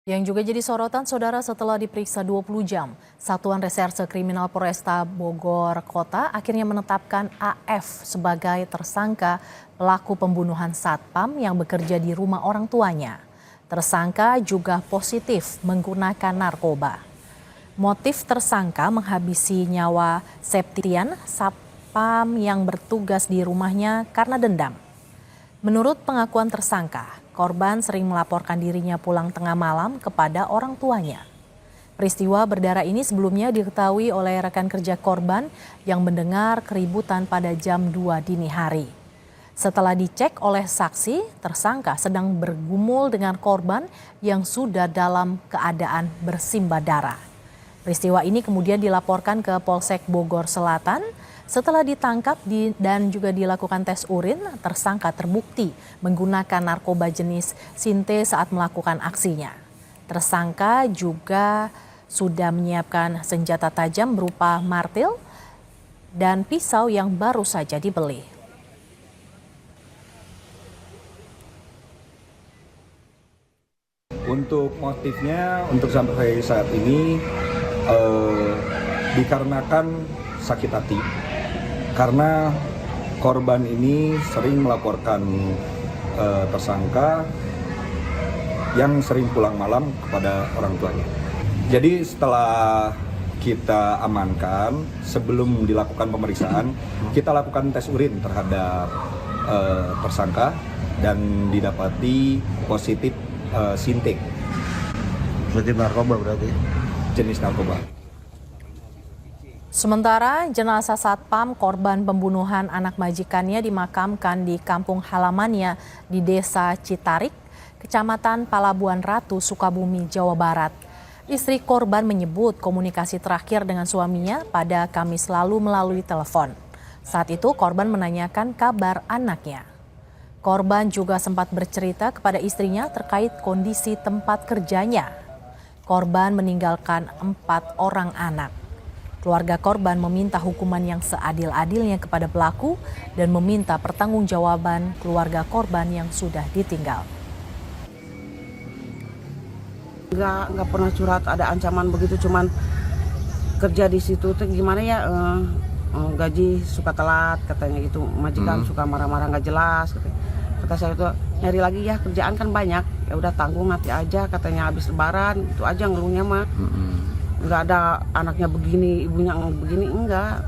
Yang juga jadi sorotan saudara setelah diperiksa 20 jam, Satuan Reserse Kriminal Polresta Bogor Kota akhirnya menetapkan AF sebagai tersangka pelaku pembunuhan satpam yang bekerja di rumah orang tuanya. Tersangka juga positif menggunakan narkoba. Motif tersangka menghabisi nyawa Septian, satpam yang bertugas di rumahnya karena dendam. Menurut pengakuan tersangka, korban sering melaporkan dirinya pulang tengah malam kepada orang tuanya. Peristiwa berdarah ini sebelumnya diketahui oleh rekan kerja korban yang mendengar keributan pada jam 2 dini hari. Setelah dicek oleh saksi, tersangka sedang bergumul dengan korban yang sudah dalam keadaan bersimbah darah. Peristiwa ini kemudian dilaporkan ke Polsek Bogor Selatan. Setelah ditangkap dan juga dilakukan tes urin, tersangka terbukti menggunakan narkoba jenis sinte saat melakukan aksinya. Tersangka juga sudah menyiapkan senjata tajam berupa martil dan pisau yang baru saja dibeli. Untuk motifnya, untuk sampai saat ini dikarenakan sakit hati. Karena korban ini sering melaporkan tersangka yang sering pulang malam kepada orang tuanya. Jadi setelah kita amankan, sebelum dilakukan pemeriksaan, kita lakukan tes urin terhadap tersangka dan didapati positif sintek. Positif narkoba berarti? Jenis narkoba. Sementara jenazah satpam korban pembunuhan anak majikannya dimakamkan di kampung halamannya di Desa Citarik, Kecamatan Palabuhan Ratu, Sukabumi, Jawa Barat. Istri korban menyebut komunikasi terakhir dengan suaminya pada Kamis lalu melalui telepon. Saat itu korban menanyakan kabar anaknya. Korban juga sempat bercerita kepada istrinya terkait kondisi tempat kerjanya. Korban meninggalkan 4 orang anak. Keluarga korban meminta hukuman yang seadil-adilnya kepada pelaku dan meminta pertanggungjawaban keluarga korban yang sudah ditinggal. Nggak pernah curhat ada ancaman begitu, cuman kerja di situ tuh gimana ya, gaji suka telat katanya gitu, majikan suka marah-marah nggak jelas katanya. Kata saya itu nyari lagi ya, kerjaan kan banyak, ya udah tanggung nanti aja katanya, habis lebaran itu aja ngeluhnya mah. Nggak ada anaknya begini, ibunya begini, enggak.